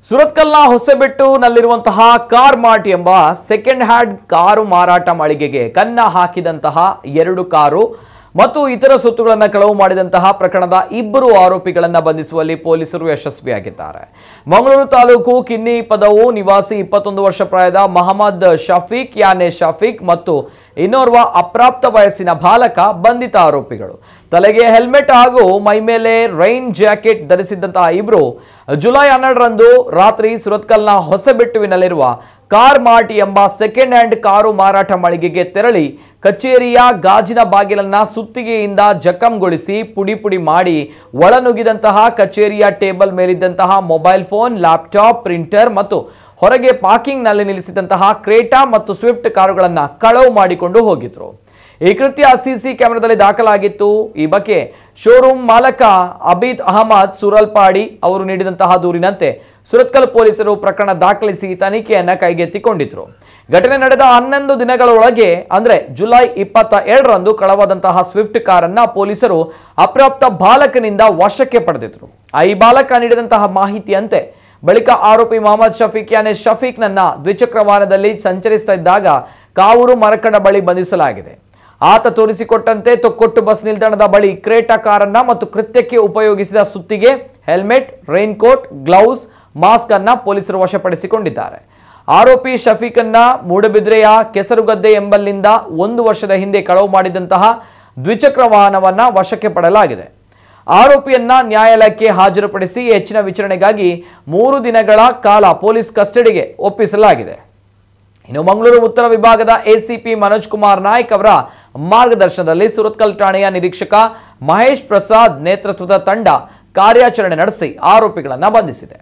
ಸುರತ್ಕಲ್ನ ಹೊಸಬೆಟ್ಟುನಲ್ಲಿರುವಂತಹ car mart ಎಂಬ second hand car ಮಾರಾಟ ಮಳಿಗೆಗೆ ಕನ್ನ ಹಾಕಿದಂತಹ 2 ಕಾರು ಮತ್ತು ಇತರ ಸೊತ್ತುಗಳನ್ನು ಕಳವು ಮಾಡಿದಂತಹ ಪ್ರಕರಣದ 2 ಆರೋಪಿಗಳನ್ನು ಬಂಧಿಸುವಲ್ಲಿ ಪೊಲೀಸರು ಯಶಸ್ವಿಯಾಗಿದ್ದಾರೆ. ಮಂಗಳೂರು ತಾಲೂಕು ಕಿನ್ನಿ ಪದವು ನಿವಾಸಿ 21 ವರ್ಷ ಪ್ರಾಯದ ಮಹಮ್ಮದ್ ಶಫೀಕ್ ಯಾನೆ ಶಫೀಕ್ ಮತ್ತು ಇನ್ನೋರ್ವ ಅಪ್ರಾಪ್ತ ವಯಸ್ಸಿನ ಬಾಲಕ ಬಂಧಿತ ಆರೋಪಿಗಳು. ತಲೆಗೆ ಹೆಲ್ಮೆಟ್ ಹಾಗೂ ಮೈಮೇಲೆ ರೈನ್ ಜಾಕೆಟ್ ಧರಿಸಿದ್ದಂತಹ ಇಬ್ಬರು ಜುಲೈ 12ರಂದು ರಾತ್ರಿ ಸುರತ್ಕಲ್ನ ಹೊಸಬೆಟ್ಟುವಿನಲ್ಲಿರುವ ಕಾರ್ ಮಾರ್ಟ್ ಎಂಬ ಸೆಕೆಂಡ್ ಹ್ಯಾಂಡ್ ಕಾರು ಮಾರಾಟ ಮಳಿಗೆಗೆ ತೆರಳಿ ಕಚೇರಿಯ ಗಾಜಿನ ಬಾಗಿಲನ್ನ ಸುತ್ತಿಗೆಯಿಂದ ಜಖಂಗೊಳಿಸಿ ಪುಡಿ ಮಾಡಿ ಒಳನುಗ್ಗಿದಂತಹ ಕಚೇರಿಯ ಟೇಬಲ್ ಮೇಲಿದ್ದಂತಹ ಮೊಬೈಲ್ ಫೋನ್, ಲ್ಯಾಪ್ಟಾಪ್, ಪ್ರಿಂಟರ್ ಮತ್ತು ಹೊರಗೆ ಪಾರ್ಕಿಂಗ್ನಲ್ಲಿ ನಿಲ್ಲಿಸಿದಂತಹ ಕ್ರೇಟಾ ಮತ್ತು ಸ್ವಿಫ್ಟ್ ಕಾರುಗಳನ್ನು ಕಳವು ಮಾಡಿಕೊಂಡು ಹೋಗಿದ್ರು. ಈ ಕೃತ್ಯ ಸಿಸಿ ಕ್ಯಾಮೆರಾದಲ್ಲಿ ದಾಖಲಾಗಿತ್ತು. ಈ ಬಗ್ಗೆ ಶೋರೂಮ್ ಮಾಲಕ ಅಬೀದ್ ಅಹಮದ್ ಸುರಲ್ಪಾಡಿ ಅವರು ನೀಡಿದಂತಹ ದೂರಿನಂತೆ ಸುರತ್ಕಲ್ ಪೊಲೀಸರು ಪ್ರಕರಣ ದಾಖಲಿಸಿ ತನಿಖೆಯನ್ನ ಕೈಗೆತ್ತಿಕೊಂಡಿದ್ರು. ಘಟನೆ ನಡೆದ 11 ದಿನಗಳೊಳಗೆ ಅಂದ್ರೆ ಜುಲೈ 22ರಂದು ಕಳವಾದಂತಹ ಸ್ವಿಫ್ಟ್ ಕಾರನ್ನ ಪೊಲೀಸರು ಅಪ್ರಾಪ್ತ ಬಾಲಕನಿಂದ ವಶಕ್ಕೆ ಪಡೆದಿದ್ರು. ಈ ಬಾಲಕ ನೀಡಿದಂತಹ ಮಾಹಿತಿಯಂತೆ ಬಳಿಕ ಆರೋಪಿ ಮೊಹಮ್ಮದ್ ಶಫೀಕ್ ಯಾನೆ ಶಫೀಕ್ ನನ್ನ ದ್ವಿಚಕ್ರ ವಾಹನದಲ್ಲಿ ಸಂಚರಿಸ್ತಾ ಇದ್ದಾಗ ಕಾವೂರು ಮರಕಡ ಬಳಿ ಬಂಧಿಸಲಾಗಿದೆ. ಆತ ತೋರಿಸಿಕೊಟ್ಟಂತೆ ತೊಕ್ಕೊಟ್ಟು ಬಸ್ ನಿಲ್ದಾಣದ ಬಳಿ ಕ್ರೇಟಾ ಕಾರನ್ನ ಮತ್ತು ಕೃತ್ಯಕ್ಕೆ ಉಪಯೋಗಿಸಿದ ಸುತ್ತಿಗೆ, helmet, raincoat, gloves, mask ಅನ್ನ ಪೊಲೀಸರು ವಶಪಡಿಸಿಕೊಂಡಿದ್ದಾರೆ. ಆರೋಪಿ ಶಫೀಕನ್ನ ಮೂಡಬಿದ್ರೆಯ ಕೆಸರುಗದ್ದೆ ಎಂಬಲ್ಲಿಂದ 1 ವರ್ಷದ ಹಿಂದೆ ಕಳವು ಮಾಡಿದಂತಹ ದ್ವಿಚಕ್ರ ವಾಹನವನ್ನ ವಶಕ್ಕೆ ಪಡೆಯಲಾಗಿದೆ. ಆರೋಪಿಯನ್ನ ನ್ಯಾಯಾಲಯಕ್ಕೆ ಹಾಜರುಪಡಿಸಿ ಹೆಚ್ಚಿನ ವಿಚಾರಣೆಗಾಗಿ 3 ದಿನಗಳ ಕಾಲ ಪೊಲೀಸ್ ಕಸ್ಟಡಿಗೆ ಒಪ್ಪಿಸಲಾಗಿದೆ. ಇನ್ನು ಮಂಗಳೂರು ಉತ್ತರ ವಿಭಾಗದ ಎಸಿಪಿ ಮನೋಜ್ ಕುಮಾರ್ ನಾಯ್ಕ್ ಅವರ ಮಾರ್ಗದರ್ಶನದಲ್ಲಿ ಸುರತ್ಕಲ್ ಠಾಣೆಯ ನಿರೀಕ್ಷಕ ಮಹೇಶ್ ಪ್ರಸಾದ್ ನೇತೃತ್ವದ ತಂಡ ಕಾರ್ಯಾಚರಣೆ ನಡೆಸಿ ಆರೋಪಿಗಳನ್ನು ಬಂಧಿಸಿದೆ.